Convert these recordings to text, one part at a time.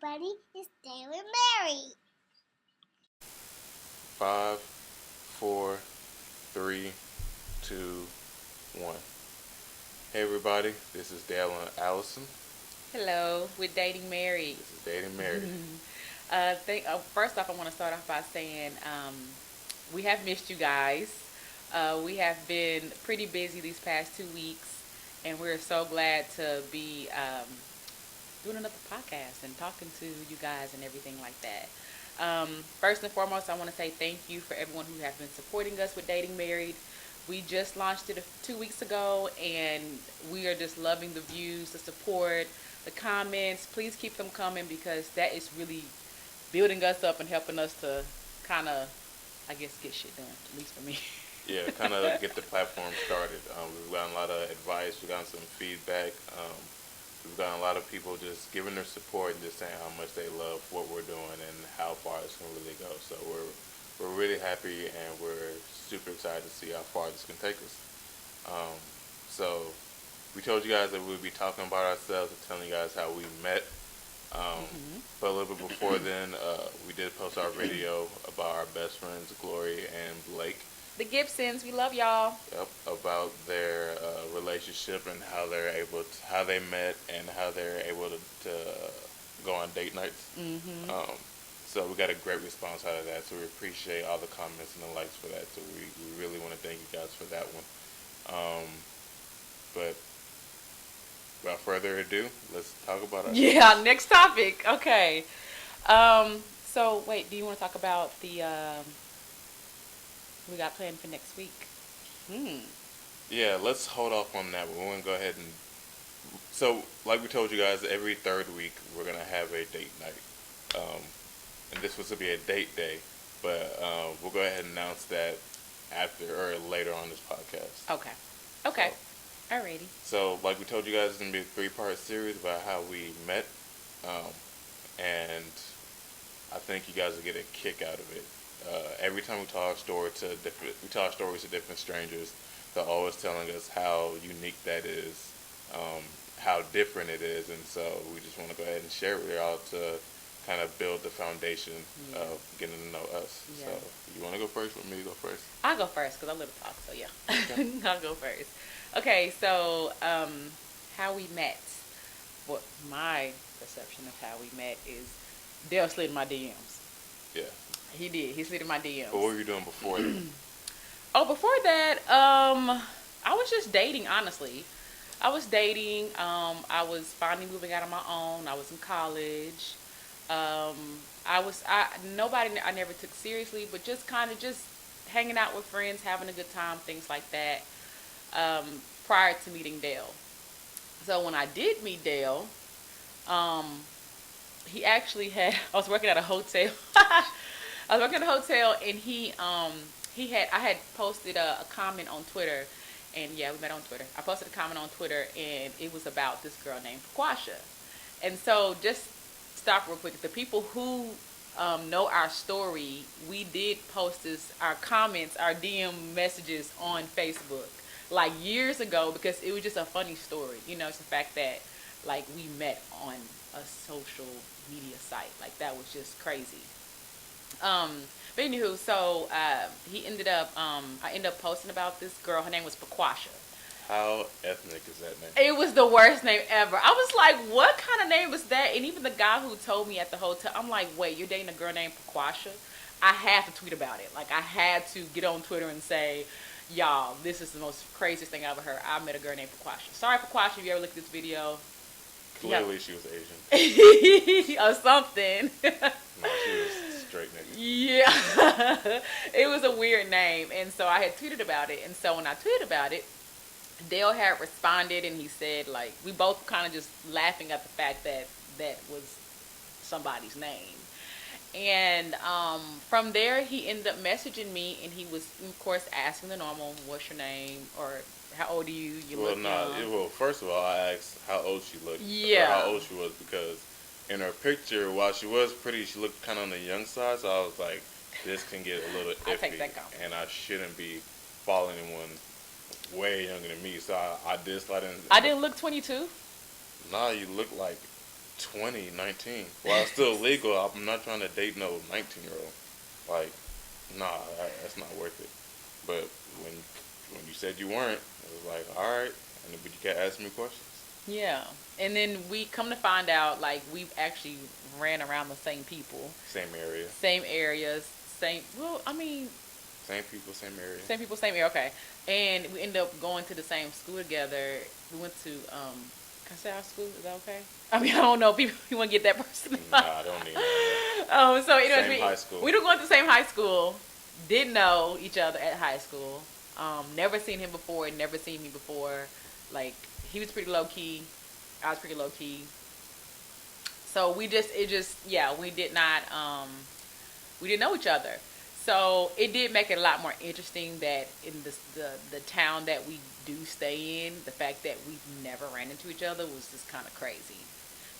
everybody. It's DatingMarried. 5, 4, 3, 2, 1. Hey everybody, this is Dale and Allison. Hello, with Dating Married. This is Dating Married. First off, I want to start off by saying we have missed you guys. We have been pretty busy these past 2 weeks, and we're so glad to be doing another podcast and talking to you guys and everything like that. First and foremost, I want to say thank you for everyone who has been supporting us with Dating Married. We just launched it 2 weeks ago, and we are just loving the views, the support, the comments. Please keep them coming because that is really building us up and helping us to kind of, I guess, get shit done, at least for me. Yeah, kind of get the platform started. We've gotten a lot of advice, we've gotten some feedback. We've gotten a lot of people just giving their support and just saying how much they love what we're doing and how far this can really go. So we're really happy, and we're super excited to see how far this can take us. So we told you guys that we would be talking about ourselves and telling you guys how we met. But a little bit before then, we did post our video about our best friends, Glory and Blake. The Gibsons, we love y'all. Yep, about their relationship and how how they met and how they're able to go on date nights. So we got a great response out of that. So we appreciate all the comments and the likes for that. So we really want to thank you guys for that one. But without further ado, let's talk about it. Yeah, next topic. Okay. So wait, do you want to talk about the we got planned for next week? Yeah, let's hold off on that. We're going to go ahead and... So, like we told you guys, every third week we're going to have a date night. And this was to be a date day. But we'll go ahead and announce that after or later on this podcast. Okay. Alrighty. So, like we told you guys, it's going to be a 3-part series about how we met. And I think you guys will get a kick out of it. Every time we tell stories to different strangers, they're always telling us how unique that is, how different it is, and so we just want to go ahead and share it with y'all to kind of build the foundation of getting to know us. Yeah. So, you want to go first, or me to go first? I'll go first because I love to talk. So yeah, okay. I'll go first. Okay, so how we met. What my perception of how we met is Dale slid in my DMs. Yeah. He did. He slid in my DMs. But what were you doing before that? Before that, I was just dating, honestly. I was dating. I was finally moving out on my own. I was in college. I never took seriously, but just kind of just hanging out with friends, having a good time, things like that, prior to meeting Dale. So when I did meet Dale, he actually I was working at a hotel. I was working at a hotel, and I had posted a comment on Twitter, and yeah, we met on Twitter. I posted a comment on Twitter, and it was about this girl named Quasha. And so, just stop real quick. The people who know our story, we did post our comments, our DM messages on Facebook, like years ago, because it was just a funny story. You know, it's the fact that like we met on a social media site. Like that was just crazy. But anywho, so I ended up posting about this girl. Her name was Paquasha. How ethnic is that name? It was the worst name ever. I was like, what kind of name is that? And even the guy who told me at the hotel, I'm like, wait, you're dating a girl named Paquasha? I had to tweet about it. Like, I had to get on Twitter and say, y'all, this is the most craziest thing I ever heard. I met a girl named Paquasha. Sorry, Paquasha, if you ever looked at this video. Clearly she was Asian. Or something. No, she was straight nigga. Yeah. It was a weird name. And so I had tweeted about it. And so when I tweeted about it, Dale had responded, and he said, like, we both kind of just laughing at the fact that that was somebody's name. And from there, he ended up messaging me, and he was, of course, asking the normal, what's your name, or how old are you? Well, first of all, I asked how old she looked. Yeah. Or how old she was, because in her picture, while she was pretty, she looked kind of on the young side, so I was like, this can get a little iffy. I take that compliment. And I shouldn't be following anyone way younger than me, so I did slide in. I didn't look 22. Nah, you look like 20, 19. While it's still legal, I'm not trying to date no 19-year-old. Like, nah, that's not worth it. But when you said you weren't, it was like, all right, but you can't ask me questions. Yeah. And then we come to find out, like, we've actually ran around the same people. Same area. Same areas. Same people, same area. Same people, same area, okay. And we ended up going to the same school together. We went to, can I say our school? Is that okay? I mean, I don't know. People, you want to get that person? Nah, I don't need that. So anyways, same high school. We were going to the same high school. Didn't know each other at high school. Never seen him before. Never seen me before. Like, he was pretty low key. I was pretty low key. So we didn't know each other. So it did make it a lot more interesting that in the town that we do stay in, the fact that we've never ran into each other was just kind of crazy,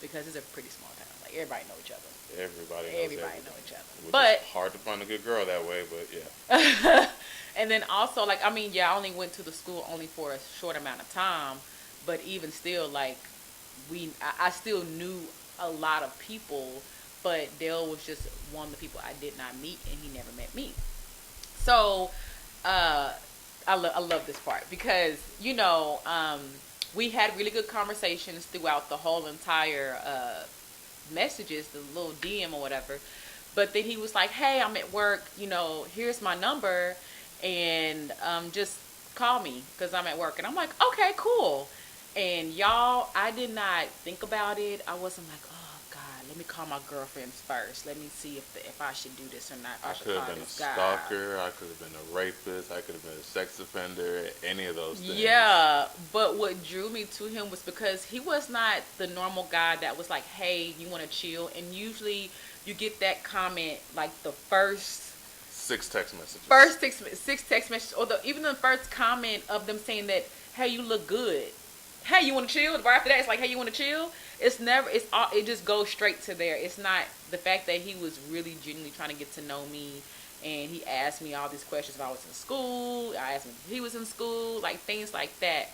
because it's a pretty small town. Like, everybody know each other. Everybody know each other. Which But is hard to find a good girl that way, but yeah. And then also, like, I mean, yeah, I only went to the school only for a short amount of time, but even still, like, I still knew a lot of people, but Dale was just one of the people I did not meet, and he never met me. So, I love this part because, we had really good conversations throughout the whole entire messages, the little DM or whatever. But then he was like, hey, I'm at work, here's my number, and just call me because I'm at work. And I'm like, okay, cool. And y'all, I did not think about it. I wasn't like, oh God, let me call my girlfriends first. Let me see if I should do this or not. I could have been a stalker. I could have been a rapist. I could have been a sex offender. Any of those things. Yeah, but what drew me to him was because he was not the normal guy that was like, hey, you want to chill? And usually you get that comment like the first 6 text messages. Six text messages, or even the first comment of them saying that, hey, you look good. Hey, you want to chill? Right after that, it's like, hey, you want to chill? It just goes straight to there. It's not the fact that he was really genuinely trying to get to know me, and he asked me all these questions if I was in school. I asked him if he was in school, like things like that.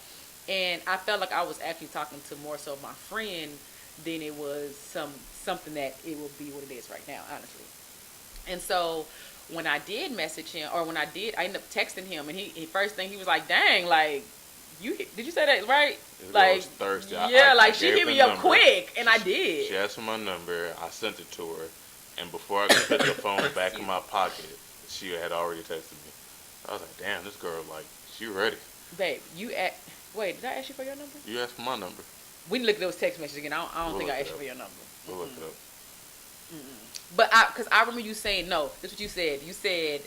And I felt like I was actually talking to more so my friend than it was something that it will be what it is right now, honestly. And so when I did message him, or I ended up texting him, and he first thing he was like, dang, like, did you say that right? Like, was thirsty. Yeah, she hit me up quick, and I did. She asked for my number. I sent it to her, and before I could put the phone back in my pocket, she had already texted me. I was like, damn, this girl, like, she ready. Babe, wait, did I ask you for your number? You asked for my number. We can look at those text messages again. I don't think I asked you for your number. We'll look it up. But because I remember you saying, no, this is what you said. You said,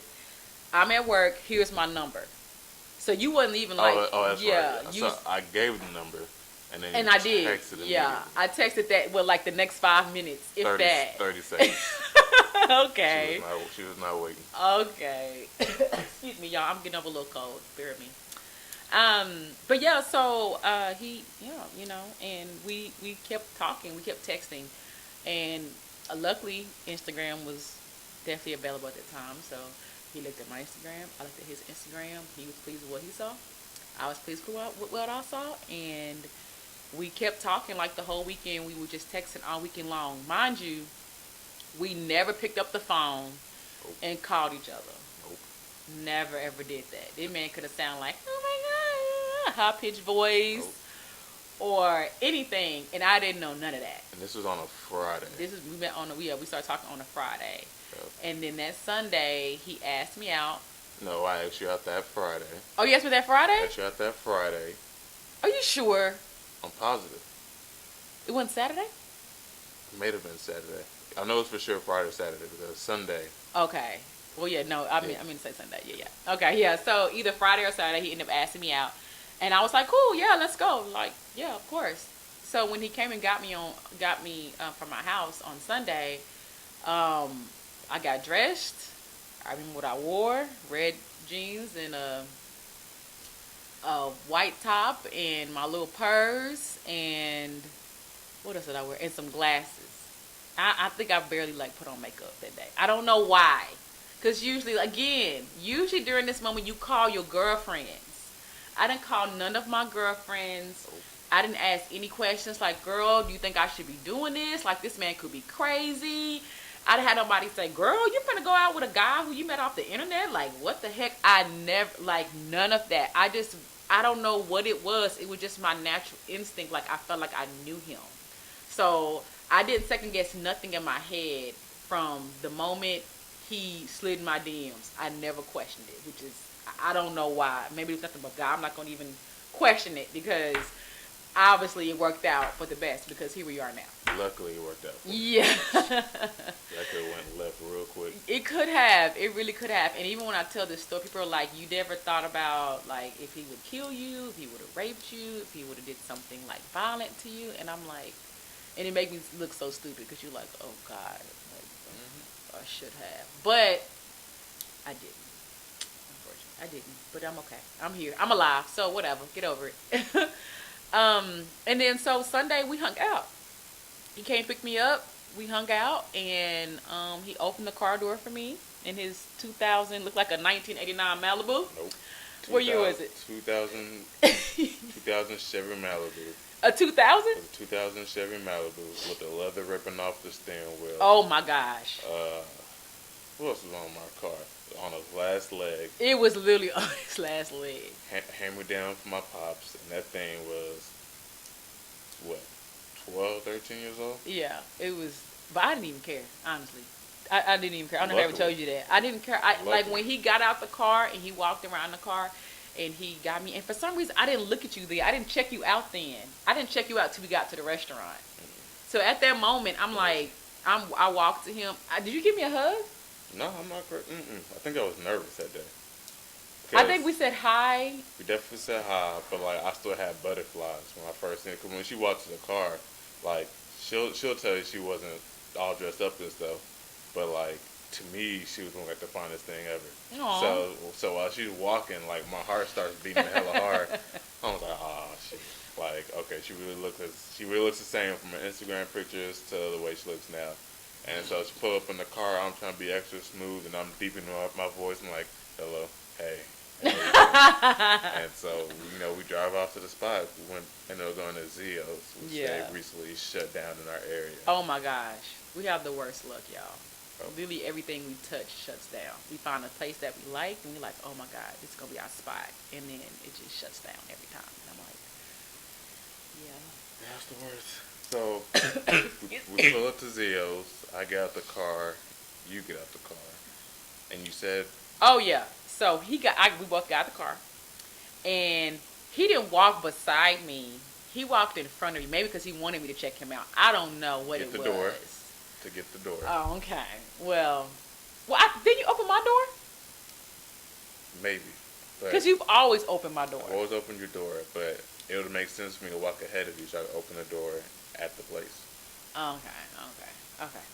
I'm at work, here's my number. So you wasn't even like, that's yeah. Right. So I gave the number, and then I did. Texted yeah, I texted that. Well, like the next 5 minutes, if 30 seconds. Okay. She was not waiting. Okay. Excuse me, y'all. I'm getting over a little cold. Bear with me. But yeah, so and we kept talking. We kept texting, and luckily Instagram was definitely available at the time. So he looked at my Instagram. I looked at his Instagram. He was pleased with what he saw. I was pleased with what I saw. And we kept talking like the whole weekend. We were just texting all weekend long. Mind you, we never picked up the phone and called each other. Nope. Never ever did that. This man could have sounded like, oh my God, high-pitched voice or anything. And I didn't know none of that. And this was on a Friday. We started talking on a Friday. Yep. And then that Sunday, he asked me out. No, I asked you out that Friday. Oh, you asked me that Friday? I asked you out that Friday. Are you sure? I'm positive. It wasn't Saturday? It may have been Saturday. I know it's for sure Friday or Saturday because Sunday. Okay. Well, yeah, no, I mean to say Sunday. Yeah. Okay, yeah. So either Friday or Saturday, he ended up asking me out. And I was like, cool, yeah, let's go. Like, yeah, of course. So when he came and got me from my house on Sunday, I got dressed. I remember what I wore: red jeans and a white top and my little purse, and what else did I wear? And some glasses. I think I barely put on makeup that day. I don't know why, because usually during this moment you call your girlfriends. I didn't call none of my girlfriends. I didn't ask any questions like, girl, do you think I should be doing this? Like, this man could be crazy. I didn't have nobody say, girl, you finna go out with a guy who you met off the internet? Like, what the heck? I never, like, none of that. I don't know what it was. It was just my natural instinct. Like, I felt like I knew him. So I didn't second guess nothing in my head from the moment he slid in my DMs. I never questioned it, which is, I don't know why. Maybe it was nothing but God. I'm not going to even question it because obviously it worked out for the best because here we are now. Luckily it worked out. Yeah. That could have went left real quick. It could have. It really could have. And even when I tell this story, people are like, you never thought about, like, if he would kill you, if he would have raped you, if he would have did something, like, violent to you. And I'm like, and it made me look so stupid because you're like, oh, God, like, I should have. But I didn't. Unfortunately, I didn't. But I'm okay. I'm here. I'm alive. So whatever. Get over it. And then so Sunday we hung out. He came pick me up. We hung out, and he opened the car door for me in his 2000, looked like a 1989 Malibu. Nope. What year was it? 2000 Chevy Malibu. A 2000? It was a 2000 Chevy Malibu with the leather ripping off the steering wheel. Oh my gosh. What else was on my car? On his last leg. It was literally on his last leg. Hammered down for my pops, and that thing was, what, 12, 13 years old? Yeah, it was, but I didn't even care, honestly. I didn't even care. I never ever told you that. I didn't care. Like when he got out the car and he walked around the car and he got me, and for some reason I didn't look at you there. I didn't check you out then. I didn't check you out till we got to the restaurant. So at that moment, I'm like, I walked to him. Did you give me a hug? No, I'm not. I think I was nervous that day. I think we said hi. We definitely said hi, but like I still had butterflies when I first seen it. Cause when she walked to the car, like she'll tell you she wasn't all dressed up and stuff, but like to me she was like the finest thing ever. Aww. So while she was walking, like my heart starts beating hella hard. I was like, oh shit. Like okay, she really looks the same from her Instagram pictures to the way she looks now. And so she pulled up in the car. I'm trying to be extra smooth, and I'm deepening up my voice. I'm like, hello, hey. And so, we drive off to the spot. We ended up going to Zio's, which they recently shut down in our area. Oh, my gosh. We have the worst luck, y'all. Literally everything we touch shuts down. We find a place that we like, and we're like, oh, my God, this is going to be our spot. And then it just shuts down every time. And I'm like, yeah. That's the worst. So, we pull up to Zio's. I get out the car. You get out the car. And you said... Oh, yeah. So, we both got out the car. And he didn't walk beside me. He walked in front of me. Maybe because he wanted me to check him out. I don't know what it was. To get the door. Oh, okay. Well, did you open my door? Maybe. Because you've always opened my door. I've always opened your door, but it would make sense for me to walk ahead of you so I could open the door at the place. Okay.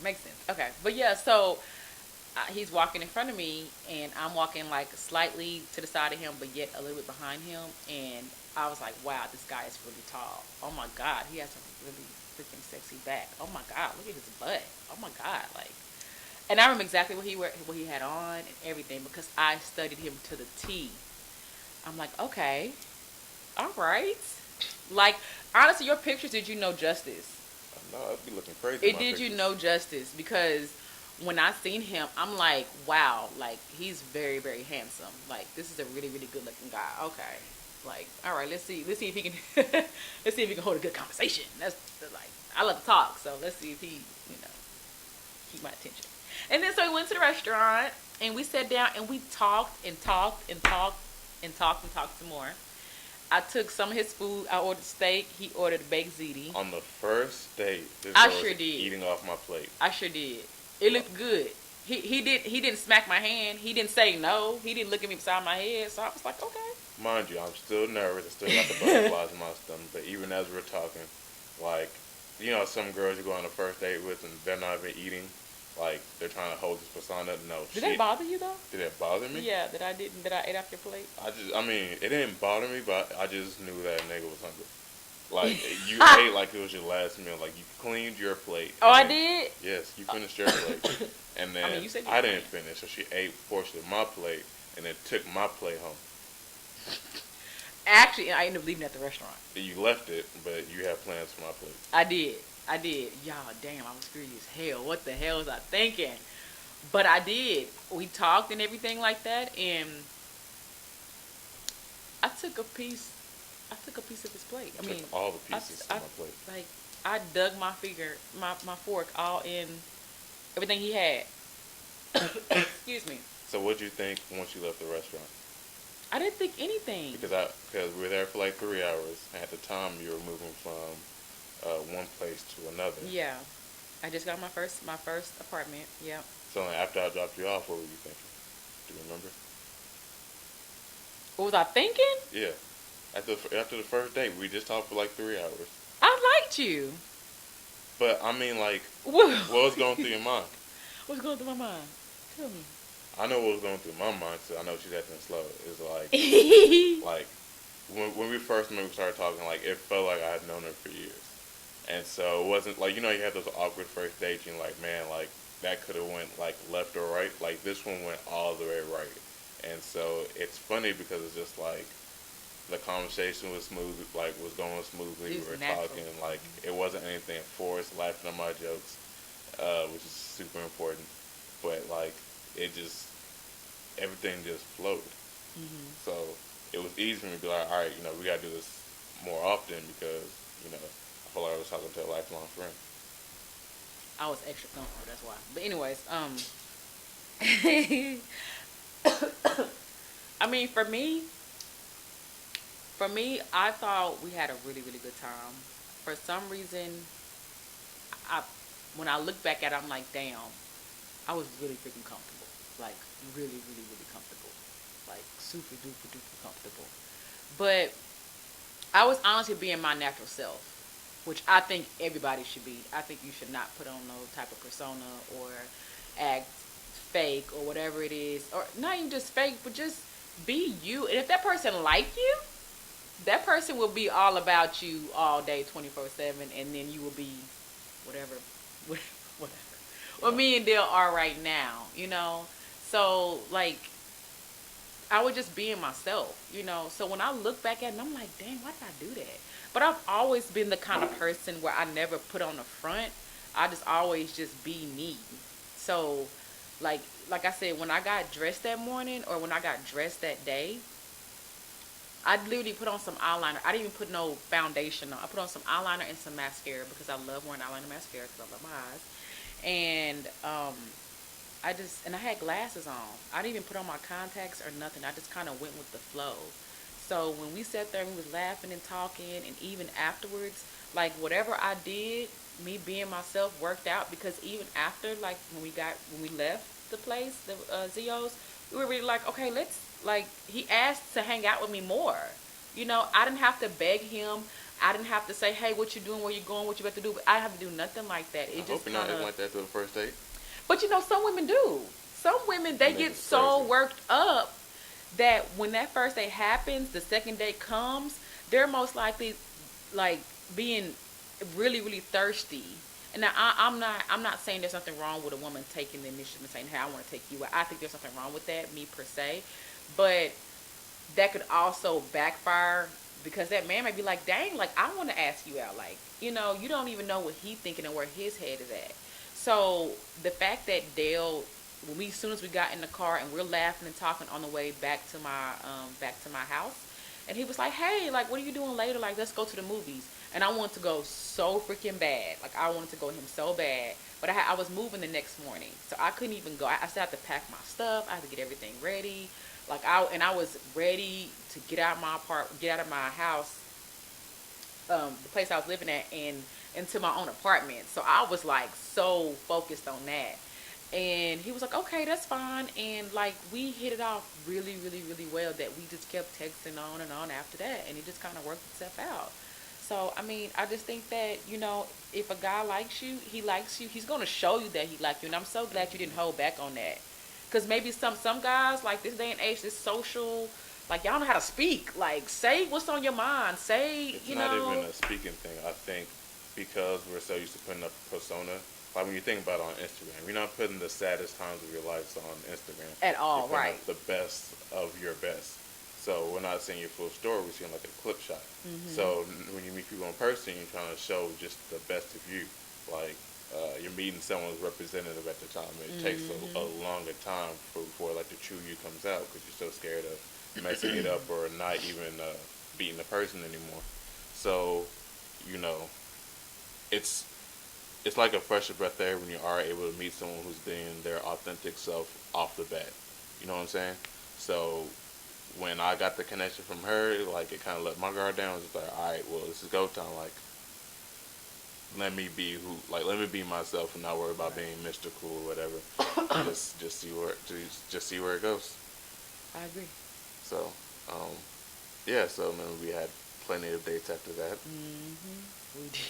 Makes sense. Okay. But yeah, so he's walking in front of me, and I'm walking like slightly to the side of him, but yet a little bit behind him. And I was like, wow, this guy is really tall. Oh my God, he has a really freaking sexy back. Oh my God, look at his butt. Oh my God, like. And I remember exactly what he had on and everything because I studied him to the T. I'm like, okay, all right. Like, honestly, your pictures did you no justice. No, I'd be looking crazy. It did you no justice because when I seen him, I'm like, wow, like he's very, very handsome. Like this is a really, really good looking guy. Okay, like all right, let's see if he can, let's see if he can hold a good conversation. That's like I love to talk, so let's see if he, keep my attention. And then so we went to the restaurant and we sat down and we talked and talked and talked and talked and talked some more. I took some of his food. I ordered steak. He ordered baked ziti. On the first date, this I girl sure was did. eating off my plate. I sure did. It looked good. He didn't smack my hand. He didn't say no. He didn't look at me beside my head. So I was like, okay. Mind you, I'm still nervous. I still got the butterflies in my stomach. But even as we're talking, like, some girls you go on a first date with and they're not even eating. Like, they're trying to hold this persona. No. Did that bother you, though? Did it bother me? Yeah, that I ate off your plate? It didn't bother me, but I just knew that nigga was hungry. Like, you ate like it was your last meal. Like, you cleaned your plate. Oh, I did? Yes, you finished your plate. And then you said I didn't finish, so she ate a portion of my plate and then took my plate home. Actually, I ended up leaving at the restaurant. You left it, but you have plans for my place. I did. I did. Y'all, damn, I was screwy as hell. What the hell was I thinking? But I did. We talked and everything like that, and I took a piece. I took a piece of his plate. I mean, all the pieces of my plate. Like, I dug my fork all in everything he had. Excuse me. So what did you think once you left the restaurant? I didn't think anything. Because we were there for like 3 hours. And at the time, you were moving from one place to another. Yeah, I just got my first apartment. Yeah. So after I dropped you off, what were you thinking? Do you remember? What was I thinking? Yeah. After the first date, we just talked for like 3 hours. I liked you. But I mean, like, What what was going through your mind? What's going through my mind? Tell me. I know what was going through my mind, so I know she's acting slow. It's like when we first met, we started talking, like, it felt like I had known her for years. And so it wasn't, like, you had those awkward first dates, and like, man, like, that could have went, like, left or right. Like, this one went all the way right. And so it's funny because it's just, like, the conversation was smooth, like, was going smoothly. We were natural. talking, like, it wasn't anything forced, laughing at my jokes, which is super important. But, like, everything just flowed. Mm-hmm. So it was easy for me to be like, all right, we got to do this more often because, I feel like I was talking to a lifelong friend. I was extra comfortable, that's why. But anyways, I mean, for me, I thought we had a really, really good time. For some reason, when I look back at it, I'm like, damn, I was really freaking comfortable. Like, really, really, really comfortable. Like, super duper duper comfortable. But I was honestly being my natural self, which I think everybody should be. I think you should not put on no type of persona or act fake or whatever it is. Or not even just fake, but just be you. And if that person like you, that person will be all about you all day 24/7, and then you will be whatever. Well, me and Dale are right now, So, like, I was just being myself, So when I look back at it, I'm like, dang, why did I do that? But I've always been the kind of person where I never put on the front. I just always just be me. So, like I said, when I got dressed that morning or when I got dressed that day, I literally put on some eyeliner. I didn't even put no foundation on. I put on some eyeliner and some mascara because I love wearing eyeliner and mascara because I love my eyes. And I had glasses on. I didn't even put on my contacts or nothing. I just kind of went with the flow. So when we sat there and we was laughing and talking, and even afterwards, like, whatever I did, me being myself worked out, because even after, like, when we left the place, the Zio's, we were really like, okay, he asked to hang out with me more. I didn't have to beg him. I didn't have to say, hey, what you doing, where you going, what you about to do. But I didn't have to do nothing like that. I hope you're not acting like that to the first date. But some women do. Some women, they get so worked up that when that first date happens, the second date comes, they're most likely, like, being really, really thirsty. And now I'm not saying there's nothing wrong with a woman taking the initiative and saying, hey, I want to take you out. I think there's something wrong with that, me per se. But that could also backfire, because that man might be like, dang, like, I want to ask you out. Like, you don't even know what he's thinking and where his head is at. So the fact that Dale, as soon as we got in the car and we're laughing and talking on the way back to my house, and he was like, hey, like, what are you doing later? Like, let's go to the movies. And I wanted to go so freaking bad. Like, I wanted to go with him so bad. But I was moving the next morning, so I couldn't even go. I still had to pack my stuff. I had to get everything ready. Like, I was ready to get out of my house, the place I was living at, and into my own apartment. So I was, like, so focused on that. And he was like, okay, that's fine. And, like, we hit it off really, really, really well, that we just kept texting on and on after that. And it just kind of worked itself out. So, I mean, I just think that, if a guy likes you, he likes you. He's going to show you that he likes you. And I'm so glad you didn't hold back on that. Because maybe some guys, like, this day and age, this social, like, y'all know how to speak. Like, say what's on your mind. Say, it's not even a speaking thing. I think because we're so used to putting up a persona, like, when you think about it on Instagram, you're not putting the saddest times of your life on Instagram. At all, you're right. The best of your best. So we're not seeing your full story. We're seeing like a clip shot. Mm-hmm. So when you meet people in person, you're trying to show just the best of you. Like you're meeting someone's representative at the time. It takes a longer time before like the true you comes out because you're so scared of messing it up or not even beating the person anymore. So, you know, it's like a fresher breath of air when you are able to meet someone who's being their authentic self off the bat. You know what I'm saying? So when I got the connection from her, like it kind of let my guard down. It was just like, all right, well, this is go time. Like, let me be let me be myself and not worry about being Mr. Cool or whatever. just see where it goes. I agree. So, yeah. So then we had plenty of dates after that. Mm-hmm. We did.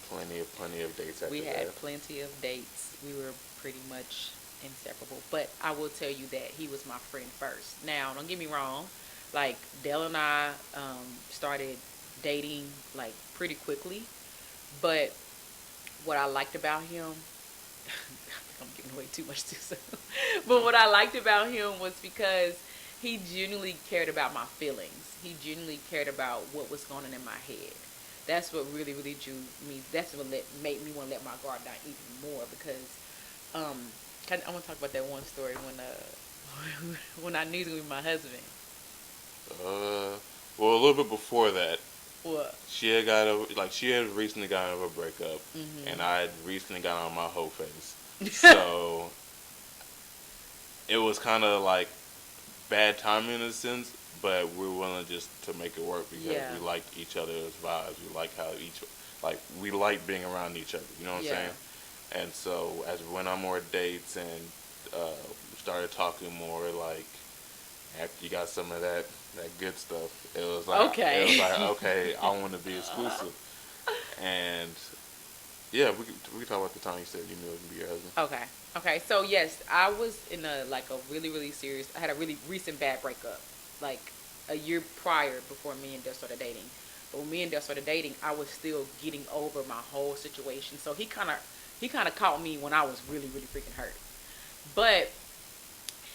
Plenty of dates after that. We had plenty of dates. We were pretty much inseparable. But I will tell you that he was my friend first. Now, don't get me wrong. Like, Dale and I started dating, like, pretty quickly. But what I liked about him, I think I'm giving away too much too soon. But what I liked about him was because he genuinely cared about my feelings. He genuinely cared about what was going on in my head. That's what really, really drew me. That's what made me want to let my guard down even more because I want to talk about that one story when I knew he was my husband. Well, a little bit before that. What? She had recently gotten over a breakup, and I had recently gotten on my whole face. So it was kind of like bad timing in a sense, but we were willing just to make it work because we liked each other's vibes. We liked we liked being around each other. You know what I'm saying? And so as we went on more dates and started talking more, like after you got some of that good stuff, it was like okay, I want to be exclusive. And yeah, we can talk about the time you said you knew it would be your husband. Okay. So yes, I was in a really, really serious. I had a really recent bad breakup, like a year prior before me and Dale started dating. But when me and Dale started dating, I was still getting over my whole situation. So he kind of caught me when I was really, really freaking hurt. But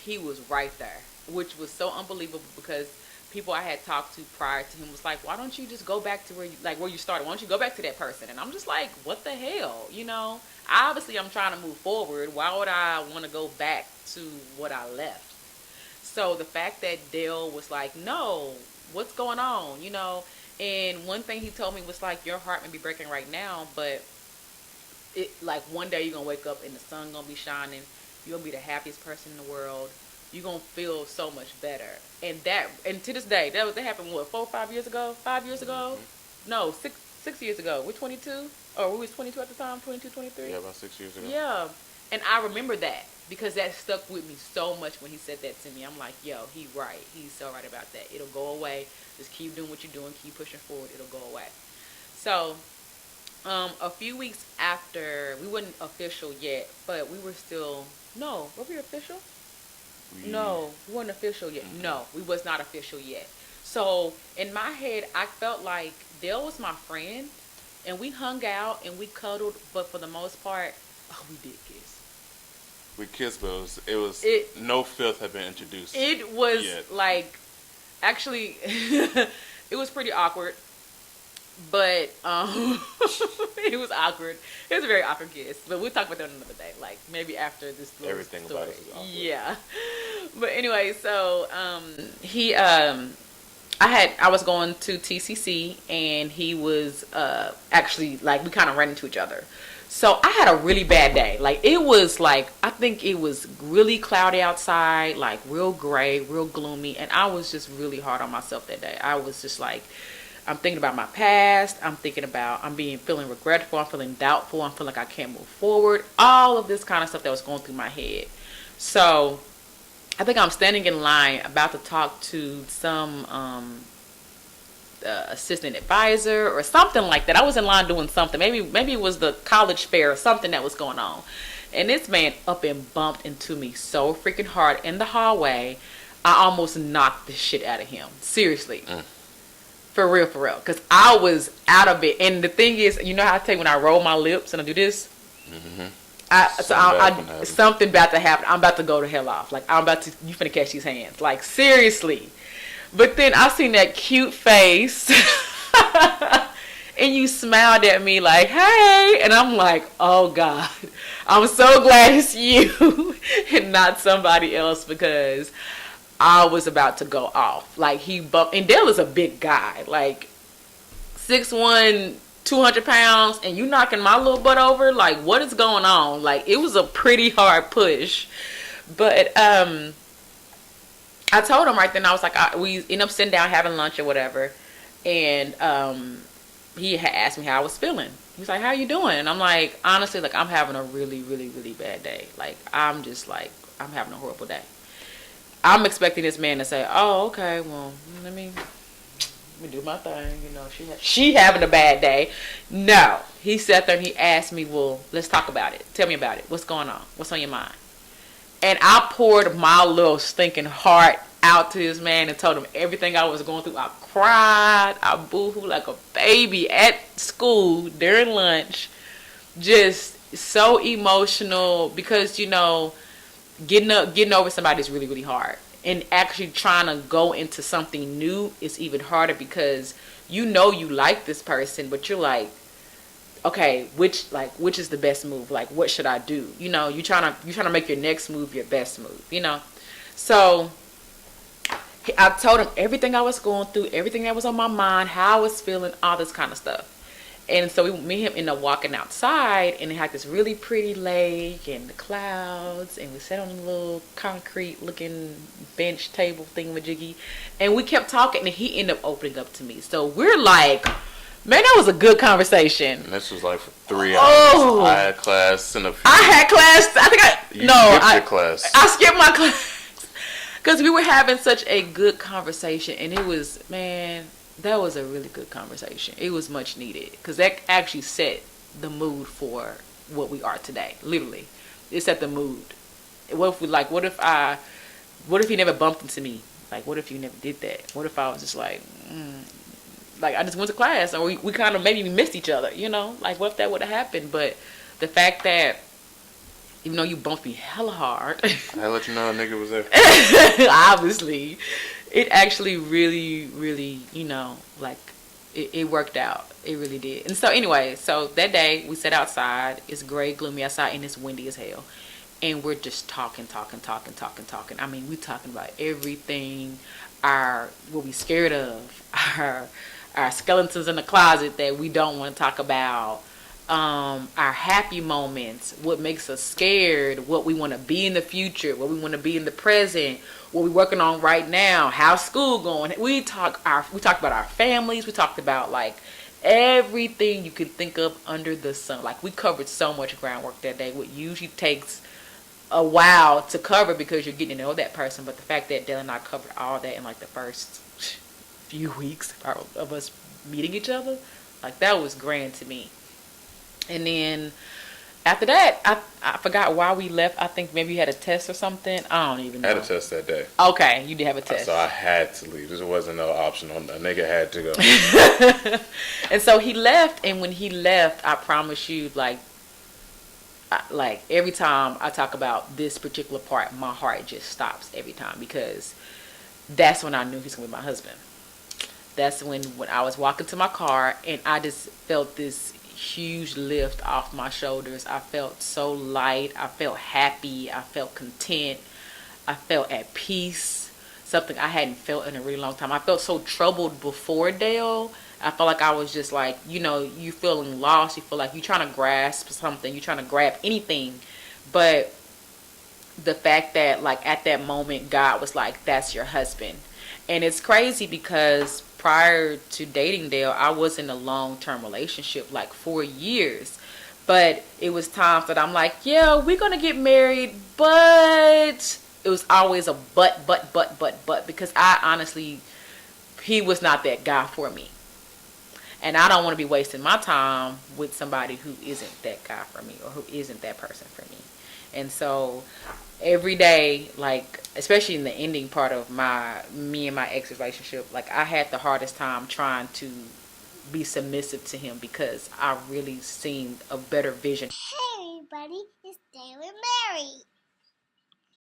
he was right there, which was so unbelievable because people I had talked to prior to him was like, why don't you just go back to where you started? Why don't you go back to that person? And I'm just like, what the hell? You know, obviously I'm trying to move forward. Why would I want to go back to what I left? So the fact that Dale was like, no, what's going on? You know, and one thing he told me was like, your heart may be breaking right now, but it like one day you're going to wake up and the sun going to be shining. You're going to be the happiest person in the world. You're going to feel so much better. And to this day, that happened, what, 4 or 5 years ago? 5 years ago? No, 6 years ago. We're 22? Or we was 22 at the time? 22, 23? Yeah, about 6 years ago. Yeah. And I remember that because that stuck with me so much when he said that to me. I'm like, yo, he's right. He's so right about that. It'll go away. Just keep doing what you're doing. Keep pushing forward. It'll go away. So, a few weeks after, we weren't official yet, but we were still, no, were we official? No, we weren't official yet. No, we was not official yet. So in my head, I felt like Dale was my friend, and we hung out and we cuddled. But for the most part, we did kiss. We kissed, but no filth had been introduced. It was yet. like, actually, it was pretty awkward. But it was awkward. It was a very awkward kiss. But we'll talk about that another day. Like maybe after this little Everything story. about it was awkward. Yeah. But anyway, so I was going to TCC and he was actually like we kind of ran into each other. So I had a really bad day. Like it was like I think it was really cloudy outside, like real gray, real gloomy, and I was just really hard on myself that day. I was just like I'm thinking about my past. I'm thinking about feeling regretful. I'm feeling doubtful. I'm feeling like I can't move forward. All of this kind of stuff that was going through my head. So I think I'm standing in line about to talk to some assistant advisor or something like that. I was in line doing something. Maybe it was the college fair or something that was going on. And this man up and bumped into me so freaking hard in the hallway. I almost knocked the shit out of him. Seriously. For real. Because I was out of it. And the thing is, you know how I tell you when I roll my lips and I do this? Something about to happen. I'm about to go to hell off. Like, you finna catch these hands. Like, seriously. But then I seen that cute face. And you smiled at me like, hey. And I'm like, oh, God. I'm so glad it's you and not somebody else, because I was about to go off. Like, he bumped. And Dale is a big guy. Like, 6'1", 200 pounds. And you knocking my little butt over? Like, what is going on? Like, it was a pretty hard push. But I told him right then, I was like, we ended up sitting down having lunch or whatever. And he had asked me how I was feeling. He was like, how you doing? And I'm like, honestly, like, I'm having a really, really, really bad day. Like, I'm just like, I'm having a horrible day. I'm expecting this man to say, oh, okay, well, let me do my thing. You know, she having a bad day. No. He sat there and he asked me, well, let's talk about it. Tell me about it. What's going on? What's on your mind? And I poured my little stinking heart out to this man and told him everything I was going through. I cried. I boo-hoo like a baby at school during lunch. Just so emotional, because, you know, getting over somebody is really, really hard. And actually trying to go into something new is even harder, because you know you like this person, but you're like, okay, which is the best move? Like, what should I do? You know, you're trying to make your next move your best move, you know? So I told him everything I was going through, everything that was on my mind, how I was feeling, all this kind of stuff. And so me and him ended up walking outside, and it had this really pretty lake and the clouds, and we sat on a little concrete looking bench table thingamajiggy, and we kept talking, and he ended up opening up to me. So we're like, man, that was a good conversation. And this was like for 3 hours. Oh. I had class in a few. I had class. I think you skipped your class. I skipped my class because we were having such a good conversation, and it was, man, that was a really good conversation. It was much needed, because that actually set the mood for what we are today. Literally, it set the mood. What if he never bumped into me? Like, what if you never did that? What if I was just like, like, I just went to class, or we kind of maybe missed each other, you know? Like, what if that would have happened? But the fact that, even though you bumped me hella hard, I let you know a nigga was there. Obviously, it actually really, really, you know, like, it worked out. It really did. And so anyway, so that day we sat outside. It's gray, gloomy outside, and it's windy as hell. And we're just talking. I mean, we talking about everything, what we scared of, our skeletons in the closet that we don't want to talk about, our happy moments, what makes us scared, what we want to be in the future, what we want to be in the present, what we're working on right now, how's school going. We talked about our families. We talked about, like, everything you could think of under the sun. Like, we covered so much groundwork that day, what usually takes a while to cover because you're getting to know that person. But the fact that Dale and I covered all that in, like, the first few weeks of us meeting each other, like, that was grand to me. And then after that, I forgot why we left. I think maybe you had a test or something. I don't even know. I had a test that day. Okay, you did have a test. So I had to leave. There wasn't no option. A nigga had to go. And so he left, and when he left, I promise you, like every time I talk about this particular part, my heart just stops every time, because that's when I knew he's going to be my husband. That's when I was walking to my car, and I just felt this huge lift off my shoulders. I felt so light. I felt happy. I felt content. I felt at peace. Something I hadn't felt in a really long time. I felt so troubled before Dale. I felt like I was just like, you know, you feeling lost. You feel like you're trying to grasp something. You're trying to grab anything. But the fact that, like, at that moment, God was like, that's your husband. And it's crazy because prior to dating Dale, I was in a long-term relationship, like 4 years. But it was times that I'm like, yeah, we're going to get married, but it was always a but, because I honestly, he was not that guy for me. And I don't want to be wasting my time with somebody who isn't that guy for me, or who isn't that person for me. And so every day, like, especially in the ending part of me and my ex relationship, like, I had the hardest time trying to be submissive to him, because I really seen a better vision. Hey everybody, it's DatingMarried.